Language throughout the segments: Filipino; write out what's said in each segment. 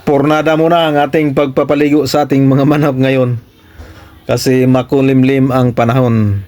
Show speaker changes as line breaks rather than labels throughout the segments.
Pornada muna ang ating pagpapaligo sa ating mga manok ngayon kasi makulimlim ang panahon.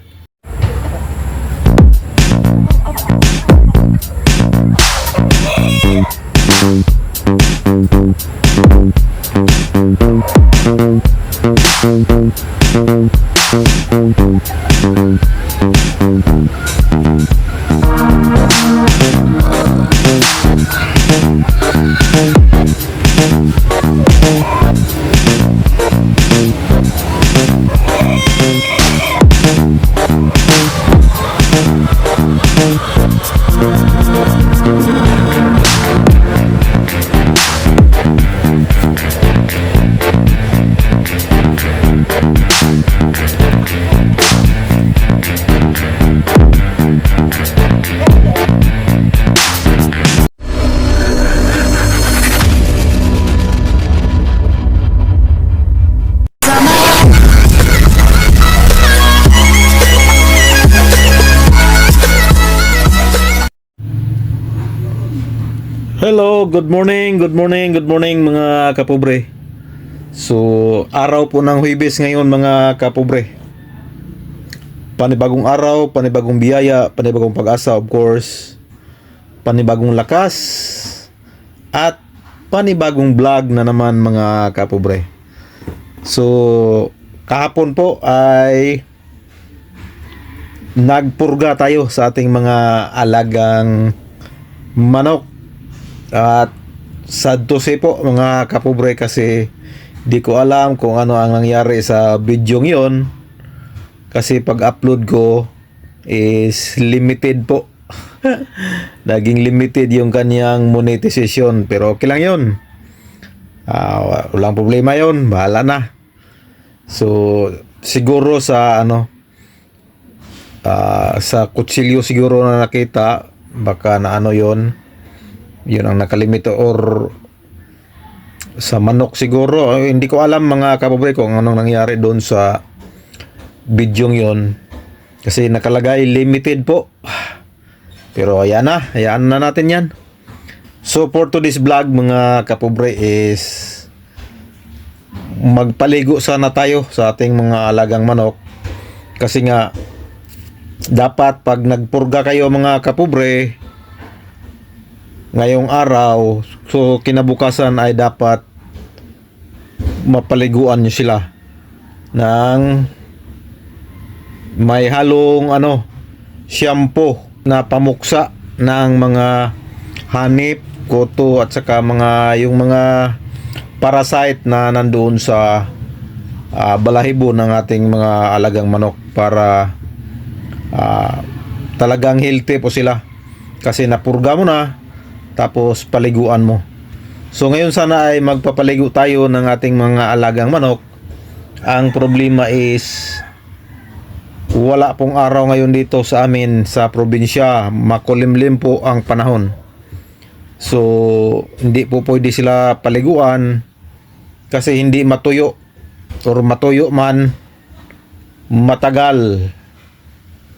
Hello, good morning mga kapobre. So, araw po ng Huwebes ngayon mga kapobre. Panibagong araw, panibagong biyaya, panibagong pag-asa, of course. Panibagong lakas at panibagong vlog na naman mga kapobre. So, kahapon po ay nagpurga tayo sa ating mga alagang manok. At sad to say po mga kapobre kasi di ko alam kung ano ang nangyari sa video yon kasi pag-upload ko is limited po. Naging limited yung kanyang monetization, pero okay lang yun. Walang problema yon, bahala na. So siguro sa sa kutsilyo siguro na nakita, baka na yon yun ang nakalimito, or sa manok siguro. Hindi ko alam mga kapobre kung anong nangyari doon sa video yon kasi nakalagay limited po, pero hayaan na natin yan. So for today's vlog mga kapobre is magpaligo sana tayo sa ating mga alagang manok kasi nga dapat pag nagpurga kayo mga kapobre ngayong araw, so kinabukasan ay dapat mapaliguan nyo sila ng may halong shampoo na pamuksa ng mga hanip, kuto at saka yung mga parasite na nandoon sa balahibo ng ating mga alagang manok para talagang healthy po sila kasi napurga mo na tapos paliguan mo. So ngayon sana ay magpapaligo tayo ng ating mga alagang manok. Ang problema is wala pong araw ngayon dito sa amin sa probinsya, makulimlim po ang panahon. So hindi po pwede sila paliguan kasi hindi matuyo, or matuyo man matagal.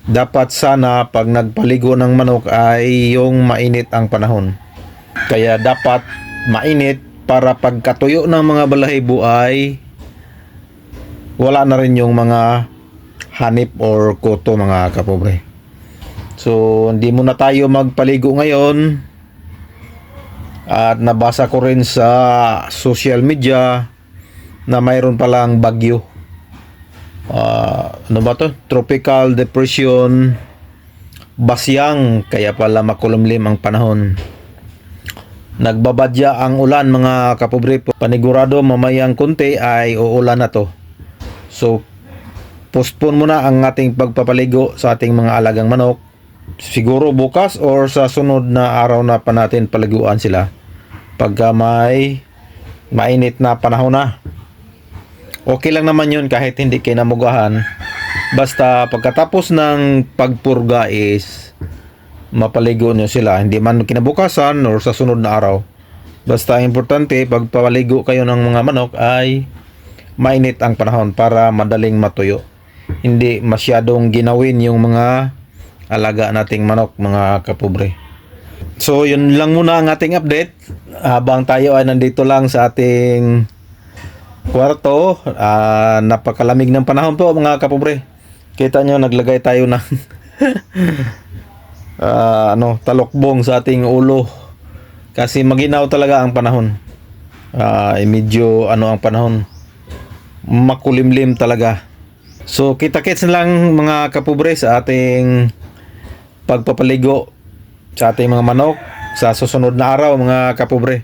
Dapat sana pag nagpaligo ng manok ay yung mainit ang panahon. Kaya dapat mainit para pagkatuyo ng mga balahibo ay wala na rin yung mga hanip or kuto mga kapobre. So hindi muna tayo magpaligo ngayon. At nabasa ko rin sa social media na mayroon palang bagyo. Tropical depression Basyang, kaya pala makulimlim ang panahon. Nagbabadya ang ulan mga kapobre. Panigurado mamayang konti ay uulan na to. So postpone muna ang ating pagpapaligo sa ating mga alagang manok. Siguro bukas or sa sunod na araw na pa natin paliguan sila pagka may mainit na panahon na. Okay lang naman yun kahit hindi kinamugahan. Basta pagkatapos ng pagpurga is mapaligo nyo sila, hindi man kinabukasan or sa sunod na araw. Basta importante pagpapaligo kayo ng mga manok ay mainit ang panahon para madaling matuyo. Hindi masyadong ginawin yung mga alaga nating manok mga kapobre. So yun lang muna ang ating update habang tayo ay nandito lang sa ating kwarto. Napakalamig ng panahon po mga kapobre. Kita nyo naglagay tayo ng talokbong sa ating ulo kasi maginaw talaga ang panahon. Medyo ang panahon, makulimlim talaga. So kita-kits na lang mga kapobre sa ating pagpapaligo sa ating mga manok sa susunod na araw mga kapobre.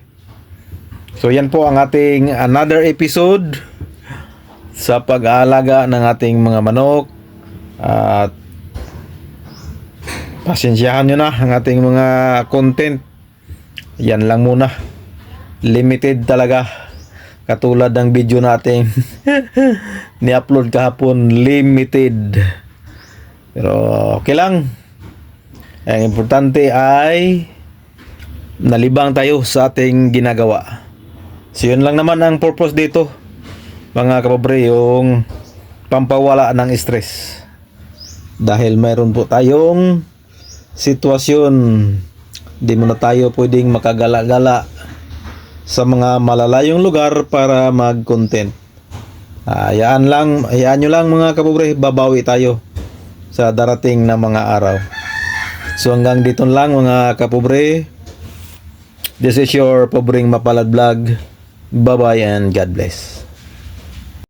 So yan po ang ating another episode sa pag-aalaga ng ating mga manok. At pasensyahan nyo na ang ating mga content. Yan lang muna, limited talaga, katulad ng video natin ni-upload kahapon, limited. Pero okay lang. Ang importante ay nalibang tayo sa ating ginagawa. So yun lang naman ang purpose dito mga kapobre, yung pampawala ng stress. Dahil mayroon po tayong sitwasyon, di muna tayo pwedeng makagala-gala sa mga malalayong lugar para mag-content. Hayaan nyo lang mga kapobre, babawi tayo sa darating na mga araw. So hanggang dito lang mga kapobre. This is your Pobreng Mapalad Vlog. Bye bye and God bless.